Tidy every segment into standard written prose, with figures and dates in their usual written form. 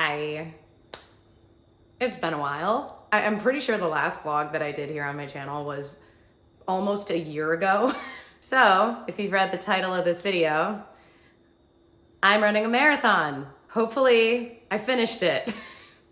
Hi. It's been a while. I'm pretty sure the last vlog that I did here on my channel was almost a year ago. So, if you've read the title of this video, I'm running a marathon. Hopefully, I finished it.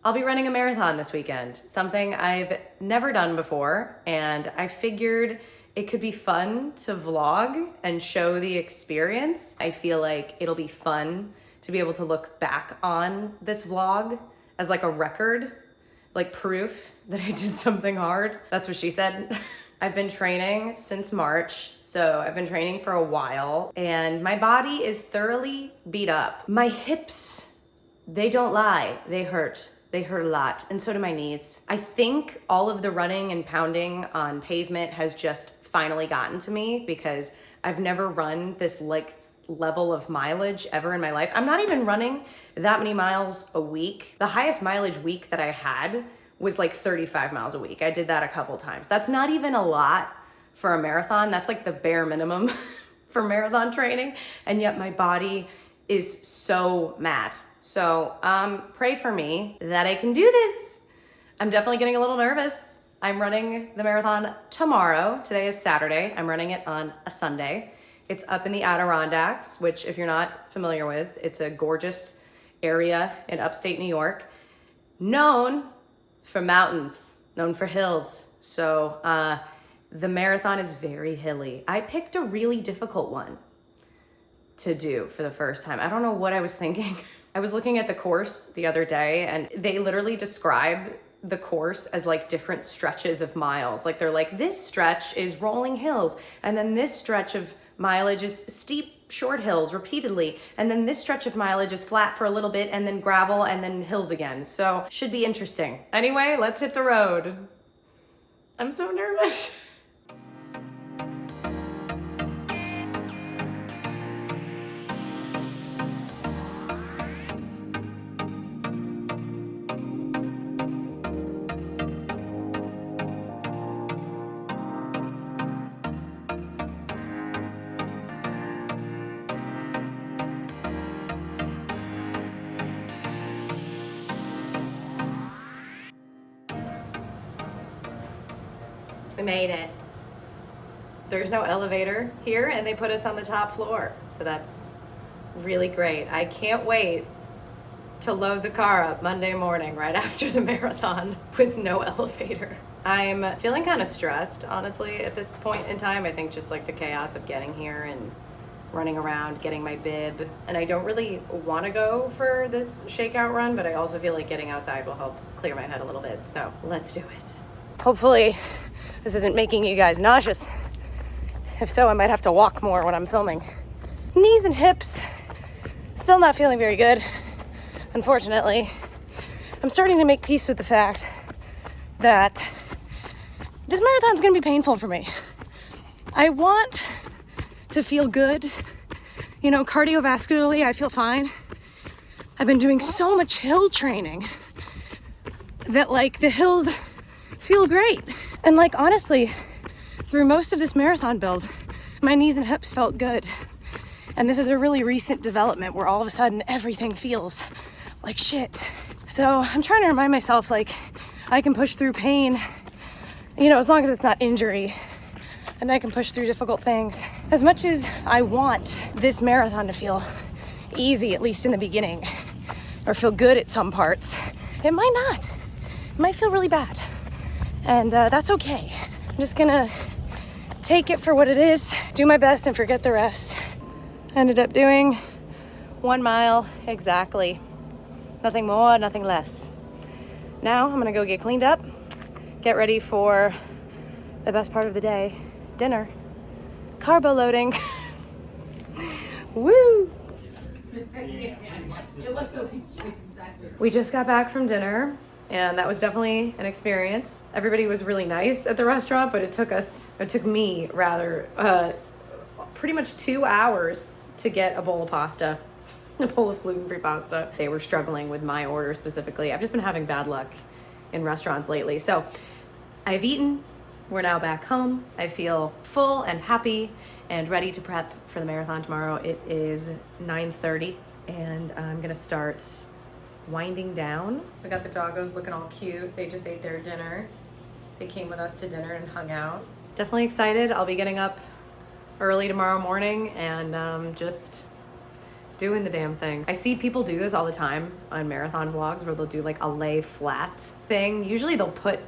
I'll be running a marathon this weekend, something I've never done before, and I figured it could be fun to vlog and show the experience. I feel like it'll be fun to be able to look back on this vlog as like a record, like proof that I did something hard. That's what she said. I've been training since March, so I've been training for a while, and my body is thoroughly beat up. My hips, they don't lie, they hurt. They hurt a lot, and so do my knees. I think all of the running and pounding on pavement has just finally gotten to me because I've never run this like level of mileage ever in my life. I'm not even running that many miles a week. The highest mileage week that I had was like 35 miles a week. I did that a couple times. That's not even a lot for a marathon. That's like the bare minimum for marathon training. And yet my body is so mad. So pray for me that I can do this. I'm definitely getting a little nervous. I'm running the marathon tomorrow. Today is Saturday. I'm running it on a Sunday. It's up in the Adirondacks, which if you're not familiar with, it's a gorgeous area in upstate New York, known for mountains, known for hills. So the marathon is very hilly. I picked a really difficult one to do for the first time. I don't know what I was thinking. I was looking at the course the other day and they literally describe the course as like different stretches of miles. Like they're like, this stretch is rolling hills, and then this stretch of mileage is steep, short hills repeatedly, and then this stretch of mileage is flat for a little bit, and then gravel, and then hills again. So should be interesting. Anyway, let's hit the road. I'm so nervous. We made it. There's no elevator here and they put us on the top floor. So that's really great. I can't wait to load the car up Monday morning right after the marathon with no elevator. I'm feeling kind of stressed, honestly, at this point in time. I think just like the chaos of getting here and running around, getting my bib. And I don't really want to go for this shakeout run, but I also feel like getting outside will help clear my head a little bit. So let's do it. Hopefully this isn't making you guys nauseous. If so, I might have to walk more when I'm filming. Knees and hips, still not feeling very good, unfortunately. I'm starting to make peace with the fact that this marathon's gonna be painful for me. I want to feel good. You know, cardiovascularly, I feel fine. I've been doing so much hill training that like the hills feel great. And like, honestly, through most of this marathon build, my knees and hips felt good. And this is a really recent development where all of a sudden everything feels like shit. So I'm trying to remind myself like I can push through pain, you know, as long as it's not injury, and I can push through difficult things. As much as I want this marathon to feel easy, at least in the beginning, or feel good at some parts, it might not. It might feel really bad. And that's okay. I'm just gonna take it for what it is, do my best and forget the rest. Ended up doing 1 mile exactly. Nothing more, nothing less. Now I'm gonna go get cleaned up, get ready for the best part of the day, dinner. Carbo loading. Woo! We just got back from dinner. And that was definitely an experience. Everybody was really nice at the restaurant, but it took me pretty much 2 hours to get a bowl of pasta, a bowl of gluten-free pasta. They were struggling with my order specifically. I've just been having bad luck in restaurants lately. So I've eaten, we're now back home. I feel full and happy and ready to prep for the marathon tomorrow. It is 9:30 and I'm gonna start winding down. We got the doggos looking all cute. They just ate their dinner. They came with us to dinner and hung out. Definitely excited. I'll be getting up early tomorrow morning and just doing the damn thing. I see people do this all the time on marathon vlogs where they'll do like a lay flat thing. Usually they'll put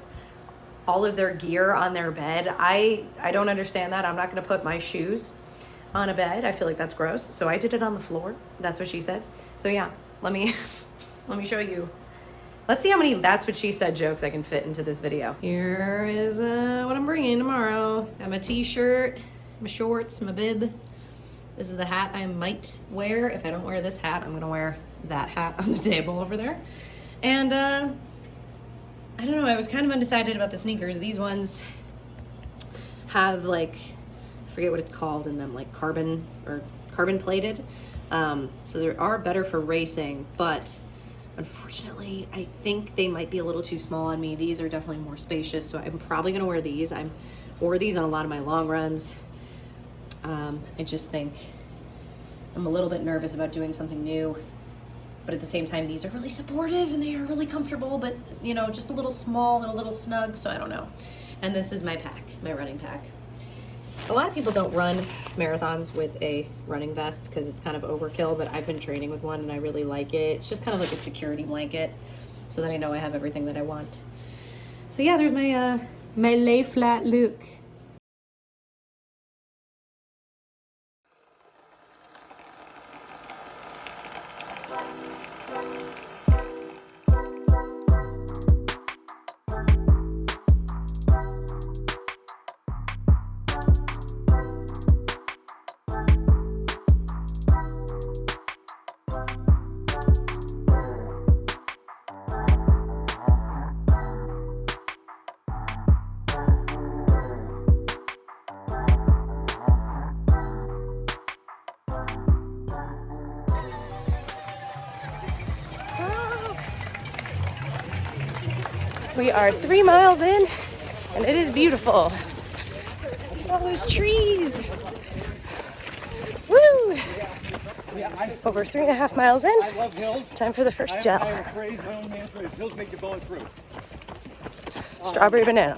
all of their gear on their bed. I don't understand that. I'm not gonna put my shoes on a bed. I feel like that's gross. So I did it on the floor. That's what she said. So yeah, let me show you. Let's see how many that's what she said jokes I can fit into this video. Here is what I'm bringing tomorrow. I have my t-shirt, my shorts, my bib. This is the hat I might wear. If I don't wear this hat, I'm gonna wear that hat on the table over there. And I don't know, I was kind of undecided about the sneakers. These ones have like, I forget what it's called in them, like carbon plated. So they are better for racing, but unfortunately, I think they might be a little too small on me. These are definitely more spacious, so I'm probably gonna wear these. I wore these on a lot of my long runs. I just think I'm a little bit nervous about doing something new, but at the same time, these are really supportive and they are really comfortable, but you know, just a little small and a little snug, so I don't know. And this is my pack, my running pack. A lot of people don't run marathons with a running vest because it's kind of overkill, but I've been training with one and I really like it. It's just kind of like a security blanket so that I know I have everything that I want. So yeah, there's my lay flat look. We are 3 miles in, and it is beautiful. All those trees. Woo! Over 3.5 miles in. Time for the first gel. Strawberry banana.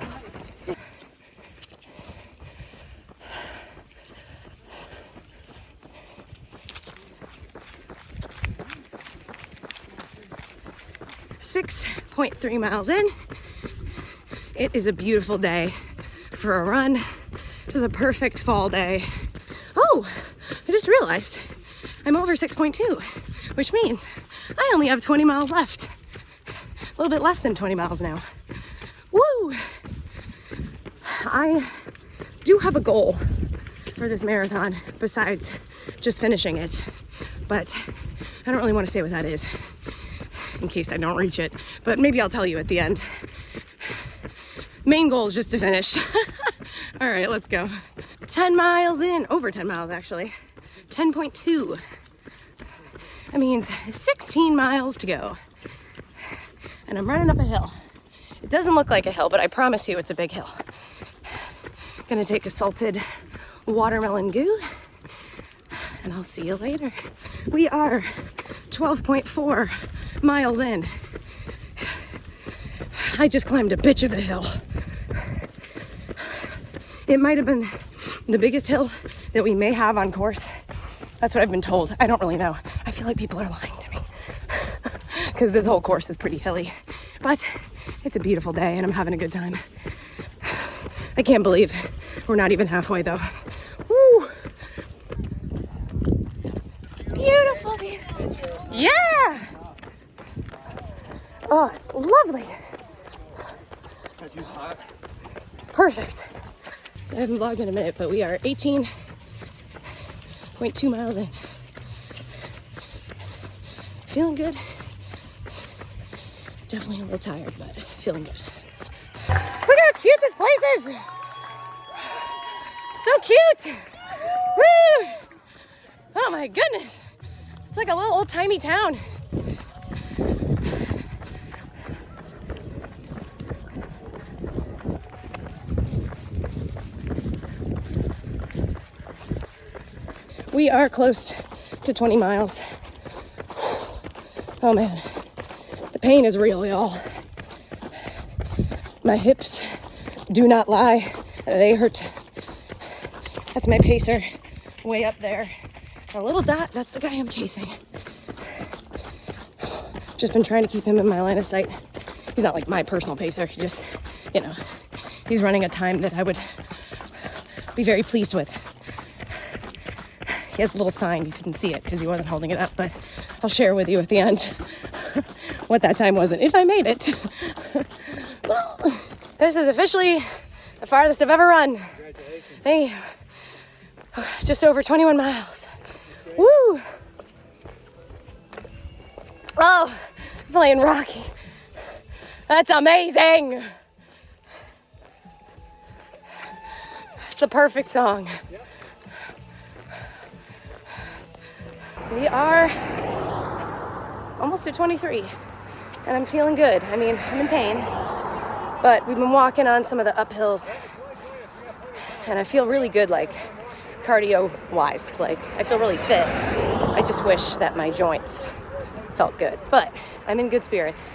.3 miles in. It is a beautiful day for a run. Just a perfect fall day. Oh, I just realized I'm over 6.2, which means I only have 20 miles left. A little bit less than 20 miles now. Woo! I do have a goal for this marathon besides just finishing it, but I don't really want to say what that is in case I don't reach it, but maybe I'll tell you at the end. Main goal is just to finish. All right, let's go. 10 miles in, over 10 miles actually. 10.2. That means 16 miles to go. And I'm running up a hill. It doesn't look like a hill, but I promise you it's a big hill. Gonna take a salted watermelon goo, and I'll see you later. We are 12.4 miles in. I just climbed a bitch of a hill. It might have been the biggest hill that we may have on course. That's what I've been told. I don't really know. I feel like people are lying to me because this whole course is pretty hilly, but it's a beautiful day and I'm having a good time. I can't believe we're not even halfway though. Woo! Beautiful views. Yeah! Oh, it's lovely. Perfect. So I haven't vlogged in a minute, but we are 18.2 miles in. Feeling good. Definitely a little tired, but feeling good. Look how cute this place is. So cute. Woo! Oh my goodness. It's like a little old-timey town. We are close to 20 miles. Oh man, pain is real, y'all. My hips do not lie. They hurt. That's my pacer way up there. A little dot, that's the guy I'm chasing. Just been trying to keep him in my line of sight. He's not like my personal pacer. He just, you know, he's running a time that I would be very pleased with. He has a little sign. You couldn't see it because he wasn't holding it up, but I'll share with you at the end what that time was and if I made it. Well, this is officially the farthest I've ever run. Thank you. Just over 21 miles. Woo! Oh, playing Rocky. That's amazing. It's the perfect song. We are almost at 23, and I'm feeling good. I mean, I'm in pain, but we've been walking on some of the uphills, and I feel really good, like cardio-wise. Like, I feel really fit. I just wish that my joints felt good, but I'm in good spirits,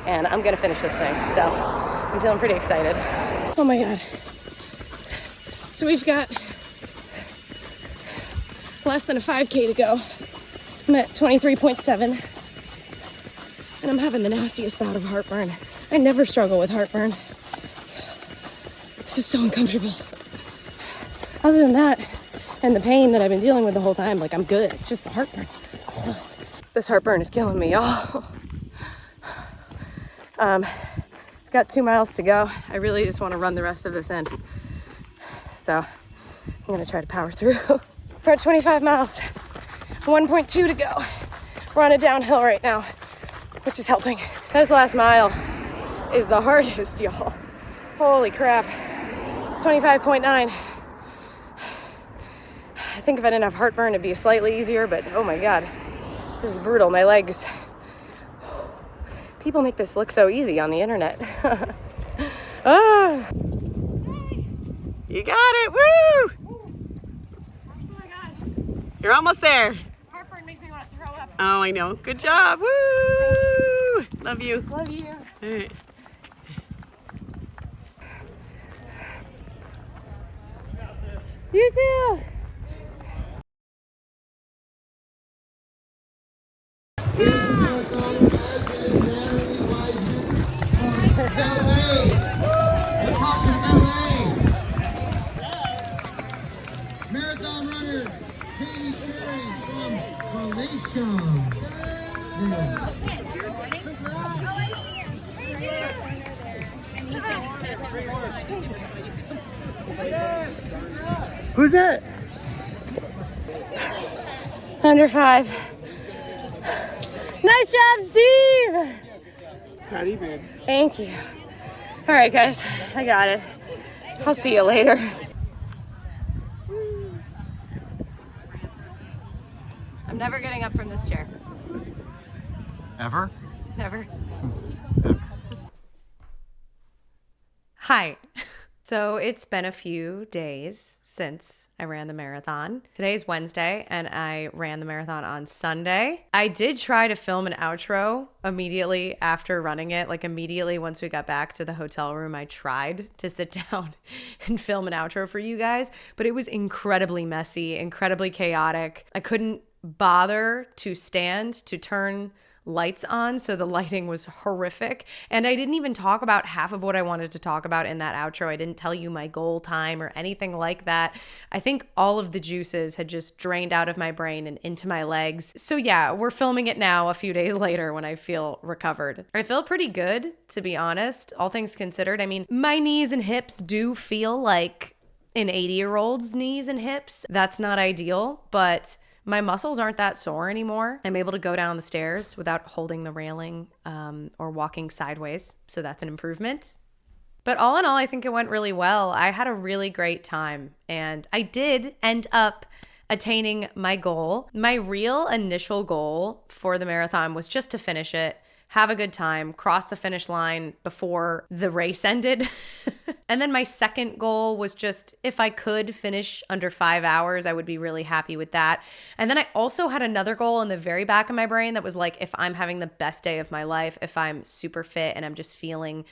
and I'm gonna finish this thing, so I'm feeling pretty excited. Oh my God. So we've got less than a 5K to go. I'm at 23.7, and I'm having the nastiest bout of heartburn. I never struggle with heartburn. This is so uncomfortable. Other than that, and the pain that I've been dealing with the whole time, like, I'm good. It's just the heartburn. This heartburn is killing me, y'all. I've got 2 miles to go. I really just want to run the rest of this in. So I'm gonna try to power through. We're at 25 miles, 1.2 to go. We're on a downhill right now, which is helping. This last mile is the hardest, y'all. Holy crap. 25.9. I think if I didn't have heartburn, it'd be slightly easier, but oh my God, this is brutal. My legs. People make this look so easy on the internet. Ah. You got it, woo! Oh my God. You're almost there. Heartburn makes me want to throw up. Oh, I know. Good job, woo! Love you. Love you. All right. You too. Marathon runner Katie Sharing from Croatia. Who's that? Under 5. Nice job, Steve. Not even. Thank you. All right, guys, I got it. I'll see you later. I'm never getting up from this chair. Ever? Never. Ever. Hi. So it's been a few days since I ran the marathon. Today's Wednesday, and I ran the marathon on Sunday. I did try to film an outro immediately after running it. Like, immediately once we got back to the hotel room, I tried to sit down and film an outro for you guys, but it was incredibly messy, incredibly chaotic. I couldn't bother to stand to turn lights on, so the lighting was horrific, and I didn't even talk about half of what I wanted to talk about in that outro. I didn't tell you my goal time or anything like that. I think all of the juices had just drained out of my brain and into my legs. So yeah, we're filming it now a few days later when I feel recovered. I feel pretty good, to be honest, all things considered. I mean, my knees and hips do feel like an 80-year-old's knees and hips. That's not ideal, but my muscles aren't that sore anymore. I'm able to go down the stairs without holding the railing or walking sideways. So that's an improvement. But all in all, I think it went really well. I had a really great time. And I did end up attaining my goal. My real initial goal for the marathon was just to finish it, have a good time, cross the finish line before the race ended. And then my second goal was just if I could finish under 5 hours, I would be really happy with that. And then I also had another goal in the very back of my brain that was like, if I'm having the best day of my life, if I'm super fit and I'm just feeling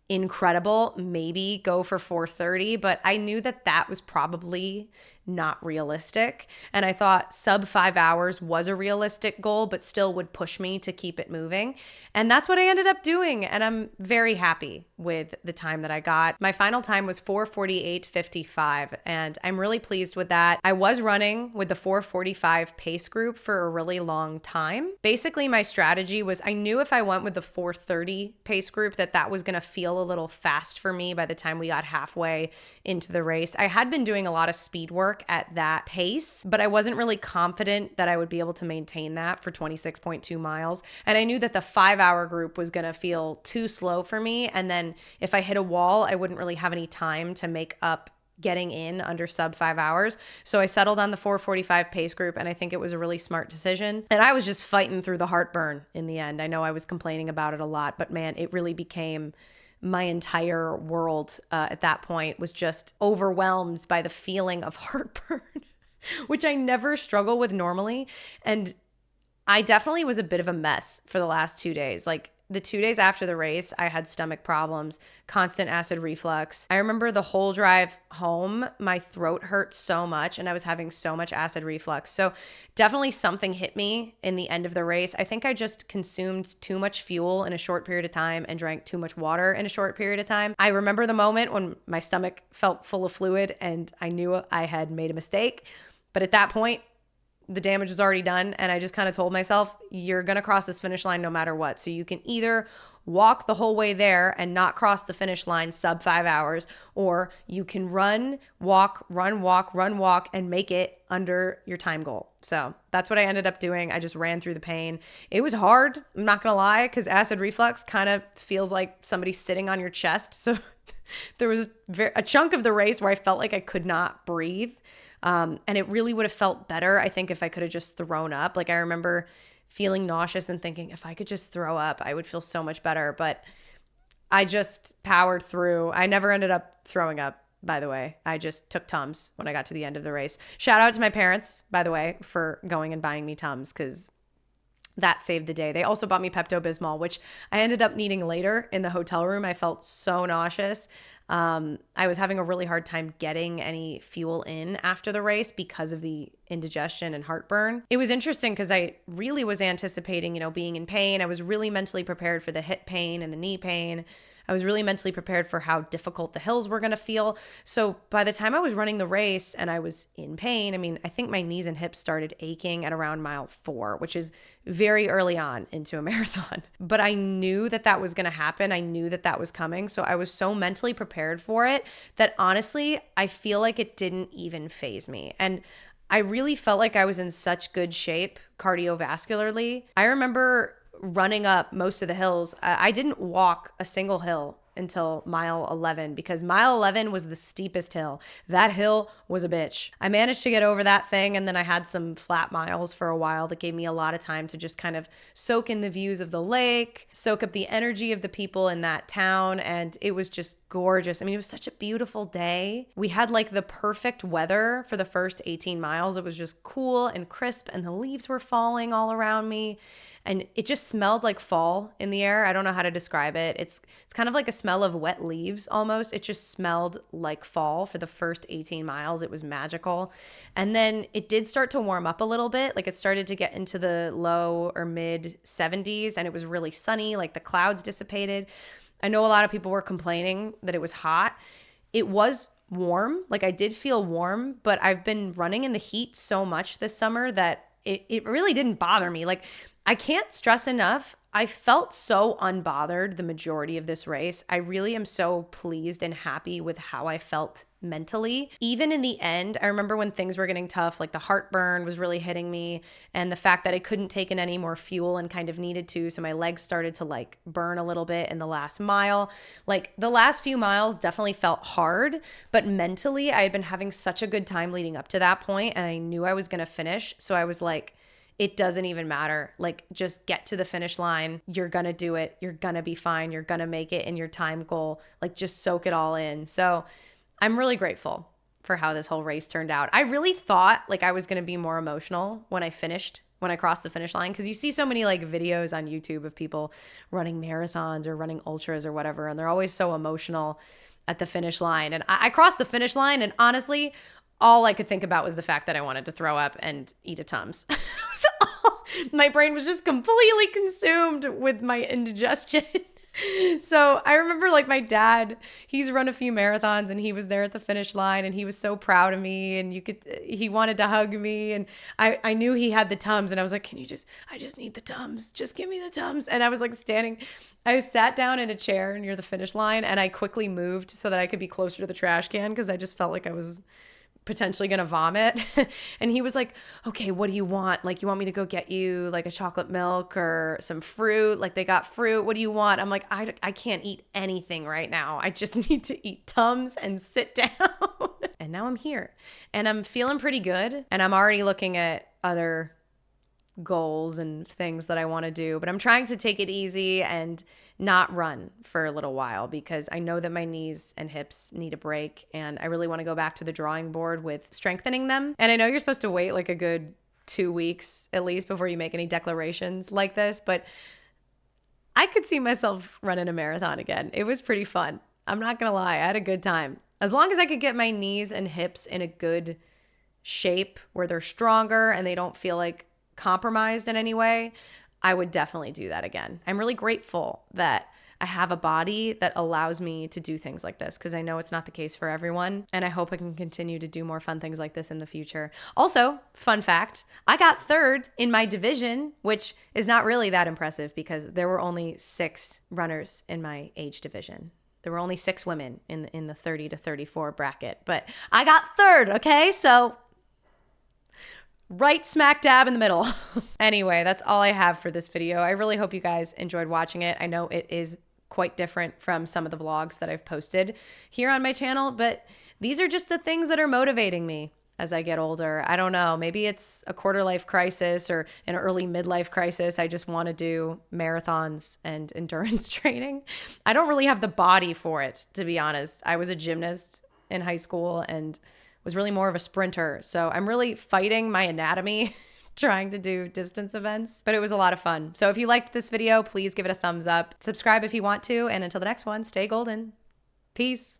incredible, maybe go for 4:30. But I knew that that was probably not realistic. And I thought sub 5 hours was a realistic goal, but still would push me to keep it moving. And that's what I ended up doing. And I'm very happy with the time that I got. My final time was 4:48:55. And I'm really pleased with that. I was running with the 4:45 pace group for a really long time. Basically, my strategy was I knew if I went with the 4:30 pace group that was going to feel a little fast for me by the time we got halfway into the race. I had been doing a lot of speed work at that pace, but I wasn't really confident that I would be able to maintain that for 26.2 miles. And I knew that the 5-hour group was going to feel too slow for me. And then if I hit a wall, I wouldn't really have any time to make up getting in under sub 5 hours. So I settled on the 4:45 pace group, and I think it was a really smart decision. And I was just fighting through the heartburn in the end. I know I was complaining about it a lot, but man, it really became my entire world at that point was just overwhelmed by the feeling of heartburn, which I never struggle with normally. And I definitely was a bit of a mess for the last 2 days. Like the 2 days after the race, I had stomach problems, constant acid reflux. I remember the whole drive home, my throat hurt so much and I was having so much acid reflux. So definitely something hit me in the end of the race. I think I just consumed too much fuel in a short period of time and drank too much water in a short period of time. I remember the moment when my stomach felt full of fluid and I knew I had made a mistake. But at that point, the damage was already done. And I just kind of told myself, you're going to cross this finish line no matter what. So you can either walk the whole way there and not cross the finish line sub 5 hours, or you can run, walk, and make it under your time goal. So that's what I ended up doing. I just ran through the pain. It was hard, I'm not going to lie, because acid reflux kind of feels like somebody sitting on your chest. So there was a chunk of the race where I felt like I could not breathe. And it really would have felt better, I think, if I could have just thrown up. Like I remember feeling nauseous and thinking if I could just throw up, I would feel so much better. But I just powered through. I never ended up throwing up, by the way. I just took Tums when I got to the end of the race. Shout out to my parents, by the way, for going and buying me Tums, because that saved the day. They also bought me Pepto-Bismol, which I ended up needing later in the hotel room. I felt so nauseous. I was having a really hard time getting any fuel in after the race because of the indigestion and heartburn. It was interesting because I really was anticipating, being in pain. I was really mentally prepared for the hip pain and the knee pain. I was really mentally prepared for how difficult the hills were going to feel. So by the time I was running the race and I was in pain, I think my knees and hips started aching at around mile 4, which is very early on into a marathon. But I knew that was going to happen. I knew that was coming. So I was so mentally prepared for it that honestly, I feel like it didn't even faze me. And I really felt like I was in such good shape cardiovascularly. I remember running up most of the hills. I didn't walk a single hill until mile 11 because mile 11 was the steepest hill. That hill was a bitch. I managed to get over that thing, and then I had some flat miles for a while that gave me a lot of time to just kind of soak in the views of the lake, soak up the energy of the people in that town, and it was just gorgeous. It was such a beautiful day. We had like the perfect weather for the first 18 miles. It was just cool and crisp, and the leaves were falling all around me. And it just smelled like fall in the air. I don't know how to describe it. It's kind of like a smell of wet leaves almost. It just smelled like fall for the first 18 miles. It was magical. And then it did start to warm up a little bit. Like it started to get into the low or mid 70s, and it was really sunny. Like the clouds dissipated. I know a lot of people were complaining that it was hot. It was warm. Like I did feel warm, but I've been running in the heat so much this summer that it really didn't bother me. Like I can't stress enough I felt so unbothered the majority of this race. I really am so pleased and happy with how I felt mentally. Even in the end, I remember when things were getting tough, like the heartburn was really hitting me, and the fact that I couldn't take in any more fuel and kind of needed to. So my legs started to like burn a little bit in the last mile. Like the last few miles definitely felt hard, but mentally I had been having such a good time leading up to that point, and I knew I was going to finish. So I was like, it doesn't even matter. Like, just get to the finish line. You're going to do it. You're going to be fine. You're going to make it in your time goal. Like, just soak it all in. So I'm really grateful for how this whole race turned out. I really thought like I was going to be more emotional when I crossed the finish line. Cause you see so many like videos on YouTube of people running marathons or running ultras or whatever. And they're always so emotional at the finish line. And I crossed the finish line, and honestly, all I could think about was the fact that I wanted to throw up and eat a Tums. My brain was just completely consumed with my indigestion. So I remember like my dad, he's run a few marathons, and he was there at the finish line, and he was so proud of me, and he wanted to hug me, and I knew he had the Tums, and I was like, I just need the Tums. Just give me the Tums. And I was like I sat down in a chair near the finish line, and I quickly moved so that I could be closer to the trash can, because I just felt like I was potentially gonna vomit. And he was like, okay, what do you want? Like, you want me to go get you like a chocolate milk or some fruit? Like, they got fruit. What do you want? I'm like, I can't eat anything right now. I just need to eat Tums and sit down. And now I'm here, and I'm feeling pretty good, and I'm already looking at other goals and things that I want to do, but I'm trying to take it easy and not run for a little while, because I know that my knees and hips need a break, and I really want to go back to the drawing board with strengthening them. And I know you're supposed to wait like a good 2 weeks at least before you make any declarations like this, but I could see myself running a marathon again. It was pretty fun. I'm not gonna lie, I had a good time. As long as I could get my knees and hips in a good shape where they're stronger and they don't feel like compromised in any way, I would definitely do that again. I'm really grateful that I have a body that allows me to do things like this, because I know it's not the case for everyone, and I hope I can continue to do more fun things like this in the future. Also, fun fact, I got third in my division, which is not really that impressive because there were only 6 runners in my age division. There were only 6 women in the 30 to 34 bracket, but I got third, okay? So right smack dab in the middle. Anyway, that's all I have for this video. I really hope you guys enjoyed watching it. I know it is quite different from some of the vlogs that I've posted here on my channel, but these are just the things that are motivating me as I get older. I don't know, maybe it's a quarter life crisis or an early midlife crisis. I just want to do marathons and endurance training. I don't really have the body for it, to be honest. I was a gymnast in high school and was really more of a sprinter. So I'm really fighting my anatomy trying to do distance events, but it was a lot of fun. So if you liked this video, please give it a thumbs up. Subscribe if you want to. And until the next one, stay golden. Peace.